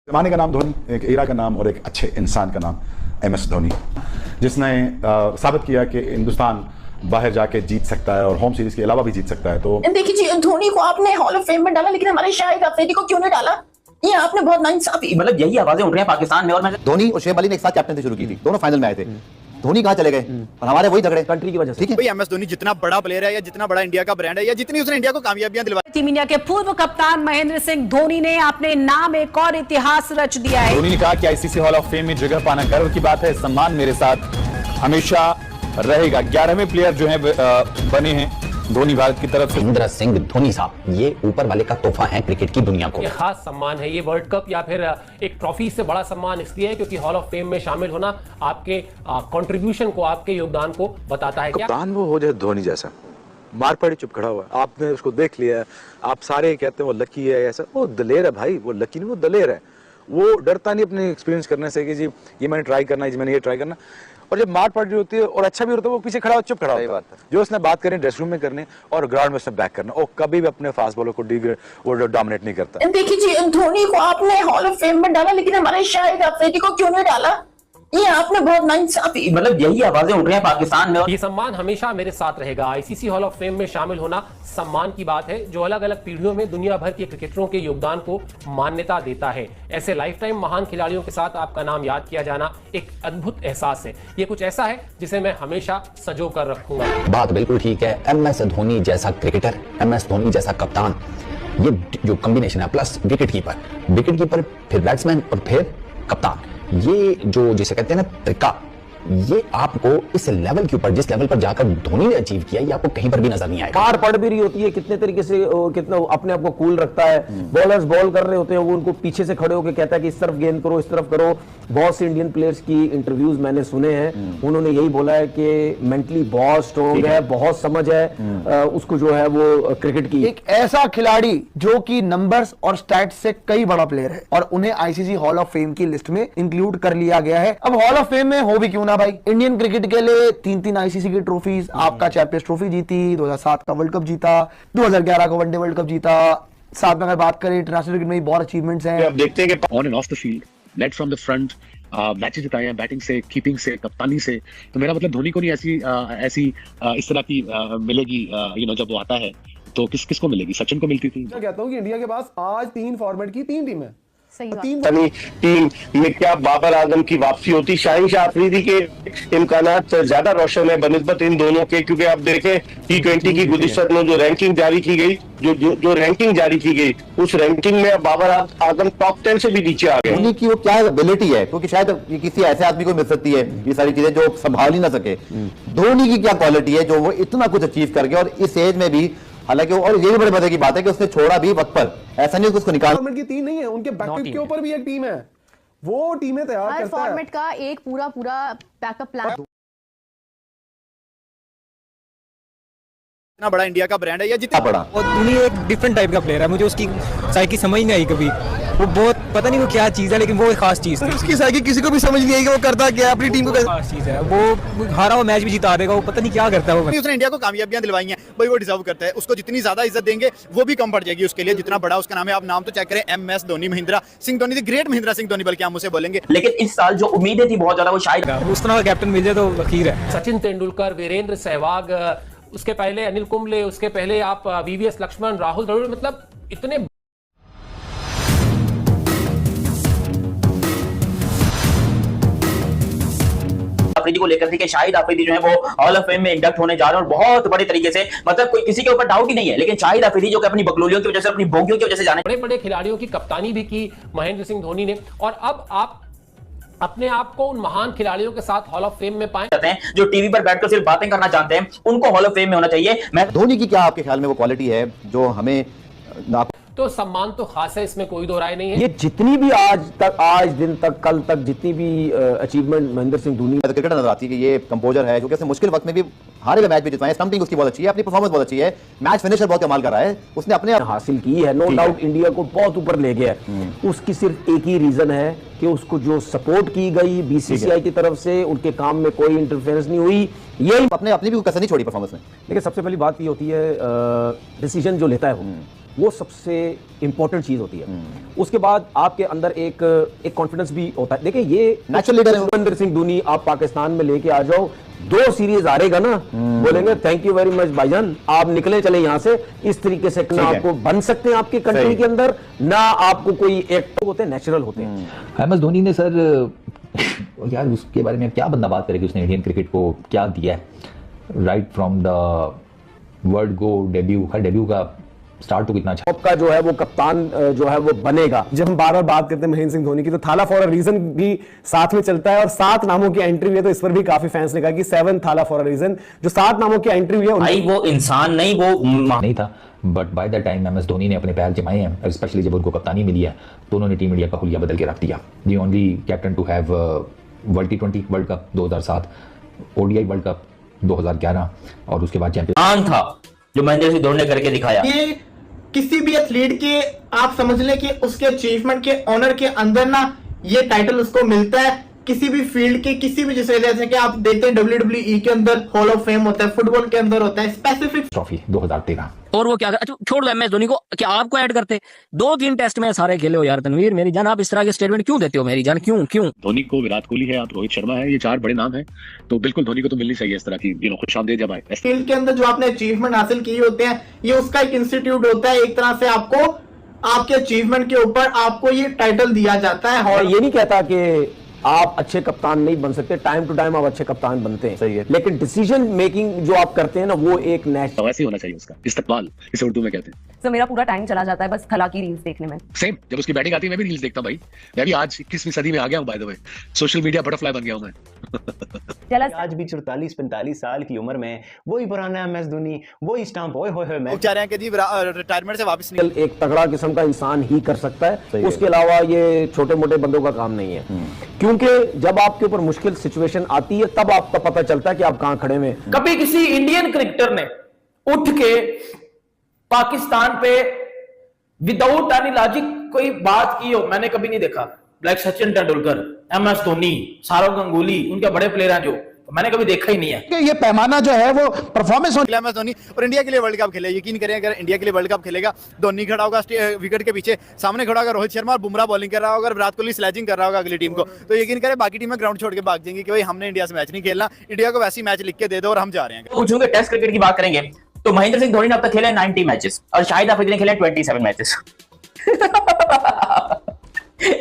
जमाने का नाम धोनी, एक एरा का नाम और एक अच्छे इंसान का नाम MS धोनी, जिसने साबित किया कि हिंदुस्तान बाहर जाके जीत सकता है और होम सीरीज के अलावा भी जीत सकता है। तो देखिए जी, धोनी को आपने हॉल ऑफ फेम में डाला, लेकिन हमारे शाहिद अफरीदी को क्यों नहीं डाला? ये आपने बहुत नाइंसाफी, मतलब यही आवाजें उठ रही हैं पाकिस्तान में। और मैं धोनी और शुएब अली ने एक साथ कैप्टनसी शुरू की थी, दोनों फाइनल में आए थे। धोनी कहां चले गए और हमारे वही झगड़े कंट्री की वजह से। ठीक है भाई, MS धोनी जितना बड़ा प्लेयर है या जितना बड़ा इंडिया का ब्रांड है या जितनी उसने इंडिया को कामयाबियां दिलवाई। टीम इंडिया के पूर्व कप्तान महेंद्र सिंह धोनी ने अपने नाम एक और इतिहास रच दिया है। धोनी ने कहा कि ICC हॉल ऑफ फेम में जगह पाना गर्व की बात है, सम्मान मेरे साथ हमेशा रहेगा। 11वें प्लेयर जो है बने हैं धोनी भारत की तरफ से। महेंद्र सिंह धोनी साहब ये ऊपर वाले का तोहफा है क्रिकेट की दुनिया को। ये खास सम्मान है, ये वर्ल्ड कप या फिर एक ट्रॉफी से बड़ा सम्मान इसलिए है क्योंकि हॉल ऑफ फेम में शामिल होना आपके कंट्रीब्यूशन को, आपके योगदान को बताता है। कप्तान वो हो जाए धोनी जैसा, मार पड़ी चुप खड़ा हुआ है, आपने उसको देख लिया है, आप सारे कहते हैं वो लकी है ऐसा, वो दलेर है भाई, वो लकी नहीं वो दलेर है। वो डरता नहीं अपने एक्सपीरियंस करने से कि जी ये मैंने ट्राई करना है, जी मैंने ये ट्राई करना। और जब मार पड़ रही होती है और अच्छा भी होता है वो पीछे खड़ा चुप खड़ा होता है। जो उसने बात करनी ड्रेस रूम में करनी और ग्राउंड में उसने बैक करना, और कभी भी अपने फास्ट बॉलर को वो डोमिनेट नहीं करता। देखिए जी, धोनी को आपने हॉल ऑफ फेम में डाला, लेकिन हमारे शाहिद अफरीदी को क्यों नहीं डाला? ये आपने बहुत नाइंसाफी, मतलब यही आवाजें उठ रही हैं पाकिस्तान में। ये सम्मान हमेशा मेरे साथ रहेगा। ICC हॉल ऑफ फेम में शामिल होना सम्मान की बात है जो अलग अलग पीढ़ियों में दुनिया भर के क्रिकेटरों के योगदान को मान्यता देता है। ऐसे लाइफ टाइम महान खिलाड़ियों के साथ आपका नाम याद किया जाना एक अद्भुत एहसास है। ये कुछ ऐसा है जिसे मैं हमेशा संजो कर रखूंगा। बात बिल्कुल ठीक है। MS धोनी जैसा क्रिकेटर, MS धोनी जैसा कप्तान, ये जो कॉम्बिनेशन है, प्लस विकेट कीपर फिर बैट्समैन और फिर कप्तान, ये जो जिसे कहते हैं ना ट्रिका, ये आपको इस लेवल के ऊपर, जिस लेवल पर जाकर धोनी ने अचीव किया, ये आपको कहीं पर भी नजर नहीं आएगा। मार पड़ भी रही होती है, कितने तरीके से कितना अपने आप को कूल रखता है। बॉलर्स बॉल कर रहे होते हैं, वो उनको पीछे से खड़े होकर कहता है कि इस तरफ गेंद करो, इस तरफ करो। बहुत से इंडियन प्लेयर्स की इंटरव्यूज मैंने सुने हैं, उन्होंने यही बोला है कि मेंटली बहुत स्ट्रॉन्ग है, बहुत समझ है उसको जो है वो क्रिकेट की। एक ऐसा खिलाड़ी जो कि नंबर्स और स्टैट्स से कई बड़ा प्लेयर है और उन्हें ICC हॉल ऑफ फेम की लिस्ट में इंक्लूड कर लिया गया है। अब हॉल ऑफ फेम में हो भी क्यों ना भाई, इंडियन क्रिकेट के लिए 3-3 ICC की ट्रॉफीज, आपका चैंपियंस ट्रॉफी जीती, 2007 का वर्ल्ड कप जीता, 2011 का वनडे वर्ल्ड कप जीता, साथ में अगर बात करें इंटरनेशनल क्रिकेट में भी बहुत अचीवमेंट्स हैं। आप देखते हैं कि on and off the field, led from the front, matches जिताए हैं बैटिंग से, कीपिंग से, कप्तानी से। तो मेरा मतलब धोनी को नहीं ऐसी इस तरह की मिलेगी, जब वो आता है तो किसको मिलेगी? सचिन को मिलती थी। मैं कहता हूँ कि इंडिया के पास आज 3 फॉर्मेट की 3 टीम है। टीम में क्या बाबर आजम की वापसी होती, शाहीन शाह अफरीदी के इम्कानात ज्यादा रोशन है बनिस्बत इन दोनों के, क्योंकि आप देखें T20 की गुज़िश्त में जो रैंकिंग जारी की गई, जो रैंकिंग जारी की गई, उस रैंकिंग में बाबर आजम टॉप 10 से भी नीचे आ गए। धोनी की वो क्या एबिलिटी है, क्योंकि शायद ये किसी ऐसे आदमी को मिल सकती है ये सारी चीजें जो संभाल ही ना सके। धोनी की क्या क्वालिटी है जो वो इतना कुछ अचीव कर गया और इस एज में भी, हालांकि और ये भी बड़े मजे की बात है कि उसने छोड़ा भी वक्त पर, ऐसा नहीं उसको निकाल। फॉर्मेट की 3 नहीं है, उनके बैकअप के ऊपर भी एक टीम है, वो टीमें तैयार करता है। फॉर्मेट का एक पूरा बैकअप प्लान। इतना बड़ा इंडिया का ब्रांड है या जितना बड़ा, और धोनी एक डिफरेंट टाइप का प्लेयर है। मुझे उसकी साइकी समझ नहीं आई कभी, वो बहुत पता नहीं वो क्या चीज है, लेकिन वो एक खास चीज है। उसकी साइकी किसी को भी समझ नहीं आई कि वो करता क्या है, अपनी टीम को खास चीज है। वो हारा हुआ मैच भी जिता देगा, वो पता नहीं क्या करता है। वो उसने इंडिया को कामयाबियां दिलवाई हैं भाई, वो डिजर्व करता है। उसको जितनी ज्यादा इज्जत देंगे वो भी कम पड़ जाएगी उसके लिए, जितना बड़ा उसका नाम है। आप नाम तो चेक करें, MS Dhoni, Mahendra Singh Dhoni, the great Mahendra Singh Dhoni, बल्कि हम उसे बोलेंगे। लेकिन इस साल जो उम्मीदें थी बहुत ज्यादा, वो शायद उस तरह का कैप्टन मिल जाए तो लकीर है। सचिन तेंदुलकर, वीरेंद्र सहवाग, उसके पहले अनिल कुंबले, उसके पहले आप VVS लक्ष्मण, राहुल द्रविड़, मतलब इतने अफरीदी को लेकर थे कि शाहिद अफरीदी जो है वो हॉल ऑफ फेम में इंडक्ट होने जा रहे हैं और बहुत बड़े तरीके से, मतलब कोई किसी के ऊपर डाउट ही नहीं है। लेकिन शाहिद अफरीदी जो कि अपनी बकलोलियों की वजह से, अपनी बोगियों की वजह से जाने, बड़े बड़े खिलाड़ियों की कप्तानी भी की महेंद्र सिंह धोनी ने, और अब आप अपने आप को उन महान खिलाड़ियों के साथ हॉल ऑफ फेम में पाए जाते हैं जो टीवी पर बैठकर सिर्फ बातें करना चाहते हैं, उनको हॉल ऑफ फेम में होना चाहिए। मैं धोनी की क्या आपके ख्याल में वो क्वालिटी है जो हमें तो सम्मान तो खास है, इसमें कोई दो राय नहीं है। ये जितनी भी आज दिन तक, कल तक जितनी भी अचीवमेंट महेंद्र सिंह धोनी क्रिकेटर नजर आती है कि ये कंपोजर है जो कि मुश्किल वक्त में भी हारे हुए मैच भी जितवाए, स्टंपिंग उसकी बहुत अच्छी है, अपनी परफॉर्मेंस बहुत अच्छी है, मैच फिनिशर बहुत कमाल कर रहा है, उसने अपने हासिल की है। नो डाउट इंडिया को बहुत ऊपर ले गया है। उसकी सिर्फ एक ही रीजन है कि उसको जो सपोर्ट की गई BCCI की तरफ से, उनके काम में कोई इंटरफेरेंस नहीं हुई। यही अपनी भी कसर नहीं छोड़ी परफॉर्मेंस में। लेकिन सबसे पहली बात ये होती है डिसीजन जो लेता है वो वो सबसे इंपॉर्टेंट चीज होती है। उसके बाद आपके अंदर एक कॉन्फिडेंस भी होता है। देखिए ये नेचुरल लीडर महेंद्र सिंह धोनी आप पाकिस्तान में लेके आ जाओ, 2 सीरीज हारेगा ना, बोलेंगे थैंक यू वेरी मच भाईजान, आप निकले चले यहां से। इस तरीके से ना आपको बन सकते हैं आपकी कंट्री के अंदर, ना आपको कोई एक होते हैं, नेचुरल होते हैं। MS धोनी ने सर यार उसके बारे में क्या बंदा बात करेगी, उसने इंडियन क्रिकेट को क्या दिया है right from the world go debut. Her debut का स्टार्ट तो कितना अच्छा का जो है वो कप्तान जो है वो बनेगा। जब हम बार बार बात करते हैं महेंद्र सिंह धोनी की, तो थाला फॉर अ रीजन भी साथ में चलता है, और 7 नामों की एंट्री हुई है, तो इस पर भी काफी फैंस ने कहा कि 7 थाला फॉर अ रीजन। जो 7 नामों की एंट्री हुई है भाई वो इंसान नहीं, वो नहीं था, but by the time MS Dhoni ने अपने पैर जमाए हैं, स्पेशली जब उनको कप्तानी मिली है तो उन्होंने टीम इंडिया का हुलिया बदल के रख दिया। The only captain to have world T20 world cup 2007, ODI world cup 2011 और उसके बाद चैंपियन था जो महेंद्र सिंह धोनी ने करके दिखाया। ये किसी भी एथलीट के आप समझ लें कि उसके अचीवमेंट के ऑनर के अंदर ना ये टाइटल उसको मिलता है, किसी भी फील्ड के किसी भी, जैसे कि आप देखते हैं WWE के अंदर हॉल ऑफ फेम होता है, फुटबॉल के अंदर होता है स्पेसिफिक ट्रॉफी 2013। और वो क्या अच्छा छोड़ दो MS धोनी को, क्या आपको ऐड करते? 2-3 टेस्ट में सारे खेले हो यार तनवीर मेरी जान, आप इस तरह के स्टेटमेंट क्यों देते हो मेरी जान, क्यों? धोनी को विराट कोहली है, आप रोहित शर्मा है, ये 4 बड़े नाम हैं, तो बिल्कुल धोनी को तो मिलनी चाहिए इस तरह की खुशामदीद जब आए। फील्ड के अंदर जो आपने अचीवमेंट हासिल किए होते हैं, ये उसका एक इंस्टीट्यूट होता है, एक तरह से आपको आपके अचीवमेंट के ऊपर आपको ये टाइटल दिया जाता है। और ये नहीं कहता कि आप अच्छे कप्तान नहीं बन सकते, टाइम टू टाइम आप अच्छे कप्तान बनते हैं, सही है, लेकिन डिसीजन मेकिंग जो आप करते हैं ना वो एक नेशनल वैसे होना चाहिए उसका, इस्तकबाल इसे उर्दू में कहते हैं। सर मेरा पूरा टाइम चला जाता है बस खला की रील्स देखने में। सेम, जब उसकी बैटिंग आती है मैं भी रील्स देखता हूं भाई, मैं भी आज 21वीं सदी में आ गया हूं, by the way social media butterfly बन गया हूं मैं। आज भी 44-45 साल की उम्र में वही पुराना MS धोनी, वही स्टंप, ओए होए मैं चाह रहे हैं कि जी रिटायरमेंट से वापस निकल एक तगड़ा किस्म का इंसान ही कर सकता है, उसके अलावा ये छोटे मोटे बंदों का काम नहीं है। क्योंकि जब आपके ऊपर मुश्किल सिचुएशन आती है तब आपको पता चलता है कि आप कहां खड़े हैं। कभी किसी इंडियन क्रिकेटर ने उठ के पाकिस्तान पे विदाउट एनी लॉजिक कोई बात की हो, मैंने कभी नहीं देखा। लाइक सचिन तेंदुलकर, MS धोनी, सौरव गंगुली, उनके बड़े प्लेयर हैं जो मैंने कभी देखा ही नहीं है कि ये पैमाना जो है वो परफॉर्मेंस MS धोनी और इंडिया के लिए वर्ल्ड कप खेले। यकीन करें अगर इंडिया के लिए वर्ल्ड कप खेलेगा, धोनी खड़ा होगा विकेट के पीछे, सामने खड़ा होगा रोहित शर्मा और बुमराह बॉलिंग कर रहा होगा, विराट कोहली स्लेजिंग कर रहा होगा अगली टीम को, तो यकीन करें बाकी टीमें ग्राउंड छोड़ के भाग जाएंगी कि भाई हमने इंडिया से मैच नहीं खेलना, इंडिया को वैसी मैच लिख के दे दो और हम जा रहे हैं। पूछूंगे टेस्ट क्रिकेट की बात करेंगे तो महेंद्र सिंह धोनी ने अब तक खेले 90 मैचेस और शाहिद अफरीदी ने खेले 27 मैचेस।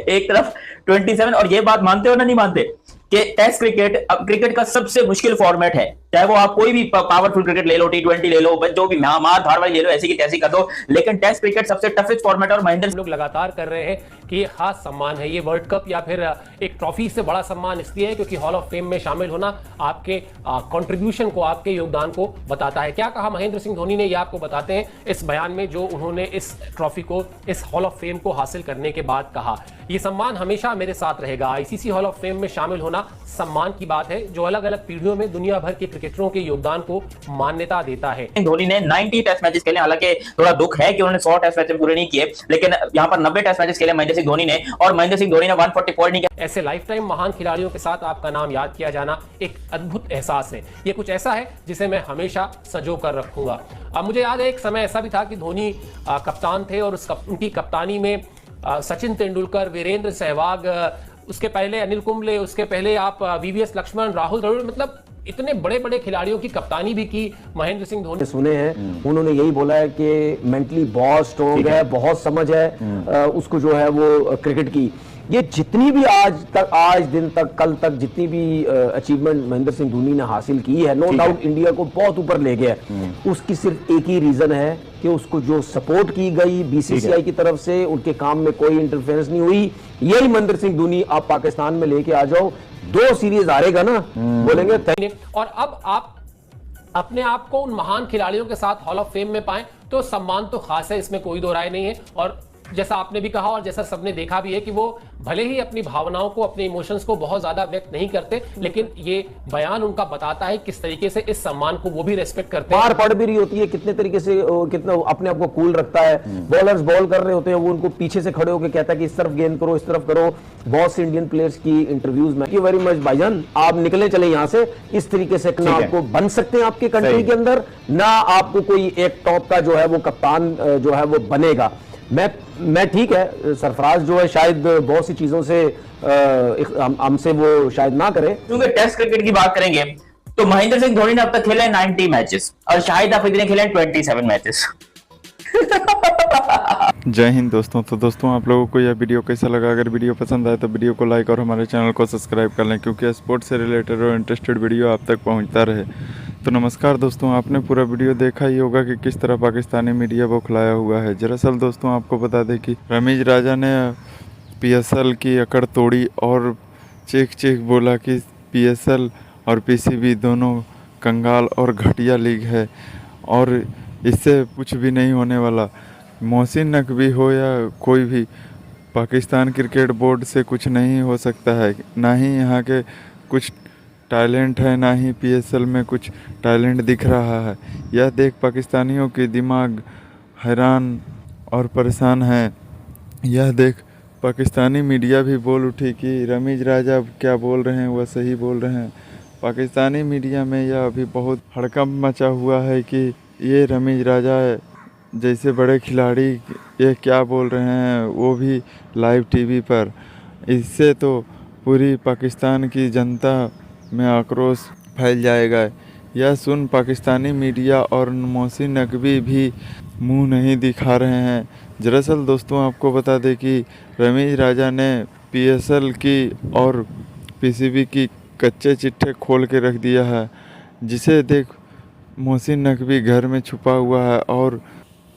एक तरफ 27, और ये बात मानते हो ना नहीं मानते कि टेस्ट क्रिकेट का सबसे मुश्किल फॉर्मेट है, चाहे वो आप कोई भी पावरफुल क्रिकेट ले लो, T20 ले लो, जो भी मार धार वाली ले लो, ऐसी की तैसी कर दो, लेकिन टेस्ट क्रिकेट सबसे टफेस्ट फॉर्मेट है। और महेंद्र लोग लगातार कर रहे हैं कि ये खास सम्मान है, ये वर्ल्ड कप या फिर एक ट्रॉफी से बड़ा सम्मान इसलिए है क्योंकि हॉल ऑफ फेम में शामिल होना आपके कंट्रीब्यूशन को, आपके योगदान को बताता है। क्या कहा महेंद्र सिंह धोनी ने, ये आपको बताते हैं इस बयान में जो उन्होंने इस ट्रॉफी को, इस हॉल ऑफ फेम को हासिल करने के बाद कहा। ये सम्मान हमेशा मेरे साथ रहेगा। ICC हॉल ऑफ फेम में शामिल होना सम्मान की बात है जो अलग अलग पीढ़ियों में दुनिया भर के क्रिकेटरों के योगदान को मान्यता देता है। धोनी ने 90 टेस्ट मैचेस खेले, हालांकि थोड़ा दुख है कि उन्होंने 100 टेस्ट मैचेस पूरे नहीं किए, लेकिन यहां पर 90 टेस्ट मैचेस खेले महेंद्र सिंह धोनी ने, और महेंद्र सिंह धोनी ने 144 नहीं किया। ऐसे लाइफ टाइम महान खिलाड़ियों के साथ आपका नाम याद किया जाना एक अद्भुत एहसास है। ये कुछ ऐसा है जिसे मैं हमेशा सजो कर रखूंगा। अब मुझे याद है एक समय ऐसा भी था कि धोनी कप्तान थे और उनकी कप्तानी में सचिन तेंदुलकर, वीरेंद्र सहवाग, उसके पहले अनिल कुंबले, उसके पहले आप VVS लक्ष्मण, राहुल द्रविड़, मतलब इतने बड़े बड़े खिलाड़ियों की कप्तानी भी की महेंद्र सिंह धोनी। सुने हैं उन्होंने यही बोला है कि मेंटली बहुत स्ट्रॉन्ग है, बहुत समझ है उसको जो है वो क्रिकेट की। ये जितनी भी आज दिन तक, कल तक जितनी भी अचीवमेंट महेंद्र सिंह धोनी ने हासिल की है, नो डाउट इंडिया को बहुत ऊपर ले गया। उसकी सिर्फ एक ही रीजन है कि उसको जो सपोर्ट की गई BCCI की तरफ से, उनके काम में कोई इंटरफेरेंस नहीं हुई। यही महेंद्र सिंह धोनी आप पाकिस्तान में लेके आ जाओ, 2 सीरीज हारेगा ना, बोलेंगे। और अब आप अपने आप को उन महान खिलाड़ियों के साथ हॉल ऑफ फेम में पाएं तो सम्मान तो खास है, इसमें कोई दो राय नहीं है। और जैसा आपने भी कहा और जैसा सबने देखा भी है कि वो भले ही अपनी भावनाओं को, अपने इमोशंस को बहुत ज्यादा व्यक्त नहीं करते, लेकिन ये बयान उनका बताता है किस तरीके से इस सम्मान को वो भी रेस्पेक्ट करते हैं। मार पड़ भी रही होती है, कितने तरीके से कितना अपने आप को कूल रखता है। बॉलर्स बॉल कर रहे होते हैं, वो उनको पीछे से खड़े होकर कहता है कि इस तरफ गेंद करो, इस तरफ करो। बहुत से इंडियन प्लेयर्स की इंटरव्यूज में, थैंक यू वेरी मच भाईजान, आप निकले चले यहाँ से। इस तरीके से ना आपको बन सकते हैं आपके कंट्री के अंदर, ना आपको कोई एक टॉप का जो है वो कप्तान जो है वो बनेगा। मैं ठीक है, सरफराज जो है शायद बहुत सी चीजों से हमसे वो शायद ना करे। क्योंकि टेस्ट क्रिकेट की बात करेंगे तो महेंद्र सिंह धोनी ने अब तक खेले हैं 90 मैचेस और शाहिद अफरीदी ने खेले हैं 27 मैचेस। जय हिंद दोस्तों। तो दोस्तों आप लोगों को यह वीडियो कैसा लगा? अगर वीडियो पसंद आए तो वीडियो को लाइक और हमारे चैनल को सब्सक्राइब कर लें, क्योंकि स्पोर्ट्स से रिलेटेड और इंटरेस्टेड वीडियो आप तक पहुंचता रहे। तो नमस्कार दोस्तों, आपने पूरा वीडियो देखा ही होगा कि किस तरह पाकिस्तानी मीडिया बौखलाया हुआ है। दरअसल दोस्तों आपको बता दें कि रमीज राजा ने PSL की अकड़ तोड़ी और चीख बोला कि PSL और PCB दोनों कंगाल और घटिया लीग है और इससे कुछ भी नहीं होने वाला। मोहसिन नकवी हो या कोई भी, पाकिस्तान क्रिकेट बोर्ड से कुछ नहीं हो सकता है। ना ही यहाँ के कुछ टैलेंट है, ना ही PSL में कुछ टैलेंट दिख रहा है। यह देख पाकिस्तानियों के दिमाग हैरान और परेशान है। यह देख पाकिस्तानी मीडिया भी बोल उठी कि रमीज राजा क्या बोल रहे हैं वह सही बोल रहे हैं। पाकिस्तानी मीडिया में यह अभी बहुत हड़कंप मचा हुआ है कि ये रमीज राजा जैसे बड़े खिलाड़ी ये क्या बोल रहे हैं, वो भी लाइव टीवी पर। इससे तो पूरी पाकिस्तान की जनता में आक्रोश फैल जाएगा। यह सुन पाकिस्तानी मीडिया और मोहसिन नकवी भी मुंह नहीं दिखा रहे हैं। दरअसल दोस्तों आपको बता दें कि रमीज राजा ने PSL की और PCB की कच्चे चिट्ठे खोल के रख दिया है, जिसे देख मोहसिन नकवी घर में छुपा हुआ है। और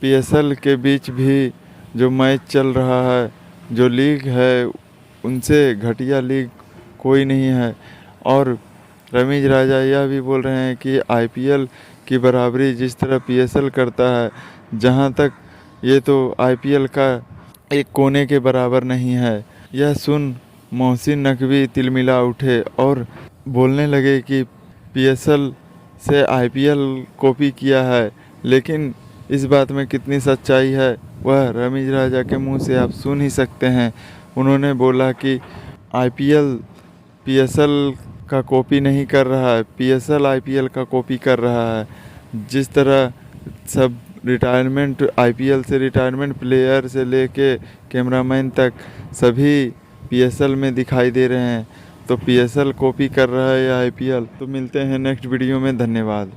PSL के बीच भी जो मैच चल रहा है, जो लीग है, उनसे घटिया लीग कोई नहीं है। और रमीज राजा यह भी बोल रहे हैं कि IPL की बराबरी जिस तरह PSL करता है, जहां तक ये तो IPL का एक कोने के बराबर नहीं है। यह सुन मोहसिन नकवी तिलमिला उठे और बोलने लगे कि PSL से IPL कॉपी किया है। लेकिन इस बात में कितनी सच्चाई है वह रमीज राजा के मुंह से आप सुन ही सकते हैं। उन्होंने बोला कि IPL PSL का कॉपी नहीं कर रहा है, PSL IPL का कॉपी कर रहा है। जिस तरह सब रिटायरमेंट IPL से रिटायरमेंट प्लेयर से लेके कैमरामैन तक सभी PSL में दिखाई दे रहे हैं, तो PSL कॉपी कर रहा है या IPL। तो मिलते हैं नेक्स्ट वीडियो में, धन्यवाद।